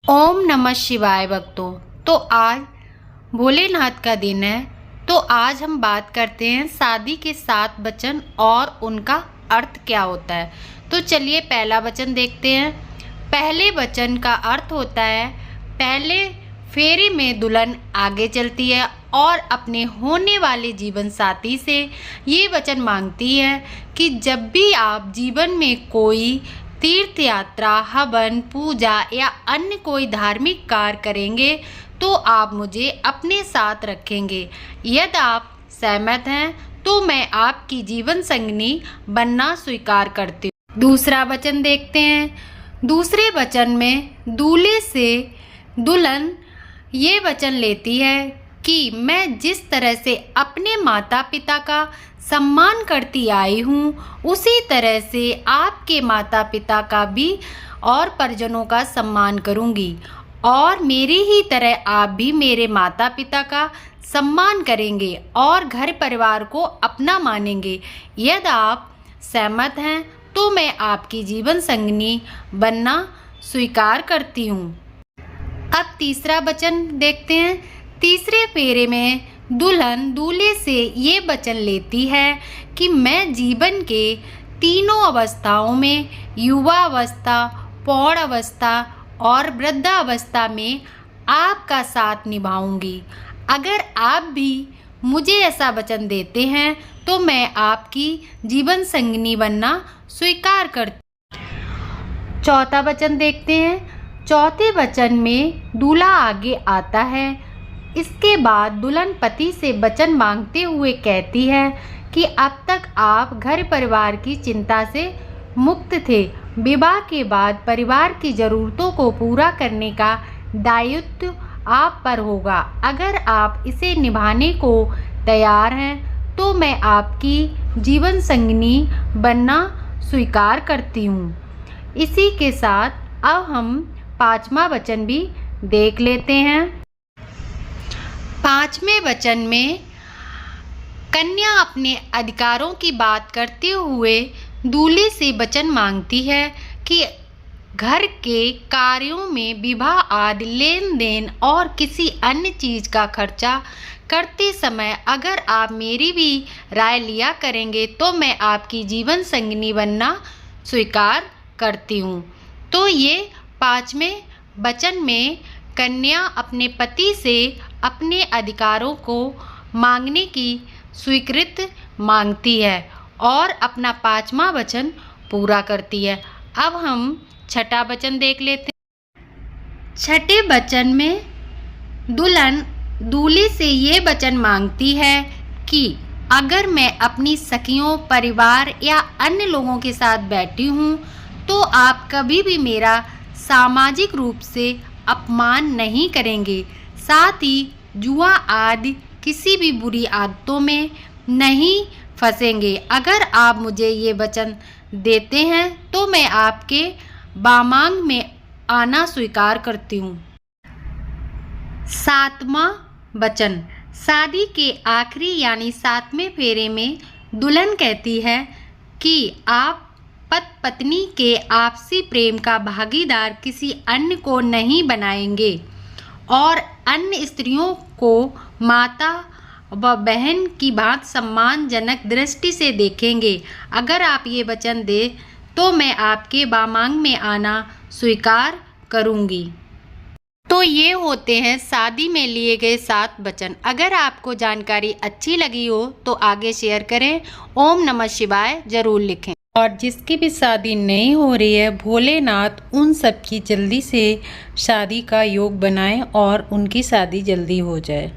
ओम नमः शिवाय भक्तों। तो आज भोलेनाथ का दिन है। तो आज हम बात करते हैं शादी के 7 वचन और उनका अर्थ क्या होता है। तो चलिए पहला वचन देखते हैं। पहले वचन का अर्थ होता है, पहले फेरे में दुल्हन आगे चलती है और अपने होने वाले जीवन साथी से ये वचन मांगती है कि जब भी आप जीवन में कोई तीर्थ यात्रा, हवन, पूजा या अन्य कोई धार्मिक कार्य करेंगे तो आप मुझे अपने साथ रखेंगे। यदि आप सहमत हैं तो मैं आपकी जीवन संगिनी बनना स्वीकार करती हूँ। दूसरा वचन देखते हैं। दूसरे वचन में दूल्हे से दुल्हन ये वचन लेती है कि मैं जिस तरह से अपने माता पिता का सम्मान करती आई हूँ उसी तरह से आपके माता पिता का भी और परिजनों का सम्मान करूँगी और मेरी ही तरह आप भी मेरे माता पिता का सम्मान करेंगे और घर परिवार को अपना मानेंगे। यदि आप सहमत हैं तो मैं आपकी जीवन संगिनी बनना स्वीकार करती हूँ। अब तीसरा वचन देखते हैं। तीसरे फेरे में दुल्हन दूल्हे से ये वचन लेती है कि मैं जीवन के तीनों अवस्थाओं में, युवा अवस्था, प्रौढ़ अवस्था और वृद्धावस्था में आपका साथ निभाऊंगी। अगर आप भी मुझे ऐसा वचन देते हैं तो मैं आपकी जीवन संगिनी बनना स्वीकार करती हूँ। चौथा वचन देखते हैं। चौथे वचन में दूल्हा आगे आता है। इसके बाद दुल्हन पति से वचन मांगते हुए कहती है कि अब तक आप घर परिवार की चिंता से मुक्त थे। विवाह के बाद परिवार की ज़रूरतों को पूरा करने का दायित्व आप पर होगा। अगर आप इसे निभाने को तैयार हैं तो मैं आपकी जीवन संगिनी बनना स्वीकार करती हूँ। इसी के साथ अब हम 5वां वचन भी देख लेते हैं। 5वें वचन में कन्या अपने अधिकारों की बात करते हुए दूल्हे से वचन मांगती है कि घर के कार्यों में विवाह आदि लेन देन और किसी अन्य चीज़ का खर्चा करते समय अगर आप मेरी भी राय लिया करेंगे तो मैं आपकी जीवन संगिनी बनना स्वीकार करती हूँ। तो ये 5वें वचन में कन्या अपने पति से अपने अधिकारों को मांगने की स्वीकृति मांगती है और अपना 5वां वचन पूरा करती है। अब हम 6ठा वचन देख लेते हैं। 6ठे वचन में दुल्हन दूल्हे से ये वचन मांगती है कि अगर मैं अपनी सखियों, परिवार या अन्य लोगों के साथ बैठी हूँ तो आप कभी भी मेरा सामाजिक रूप से अपमान नहीं करेंगे। साथ ही जुआ आदि किसी भी बुरी आदतों में नहीं फंसेंगे। अगर आप मुझे ये वचन देते हैं तो मैं आपके बामांग में आना स्वीकार करती हूँ। 7वां वचन शादी के आखिरी यानी 7वें फेरे में दुल्हन कहती है कि आप पति पत्नी के आपसी प्रेम का भागीदार किसी अन्य को नहीं बनाएंगे और अन्य स्त्रियों को माता व बहन की भांति सम्मानजनक दृष्टि से देखेंगे। अगर आप ये वचन दें तो मैं आपके बामांग में आना स्वीकार करूंगी। तो ये होते हैं शादी में लिए गए 7 वचन। अगर आपको जानकारी अच्छी लगी हो तो आगे शेयर करें। ओम नमः शिवाय जरूर लिखें। और जिसकी भी शादी नहीं हो रही है, भोलेनाथ उन सब की जल्दी से शादी का योग बनाएं और उनकी शादी जल्दी हो जाए।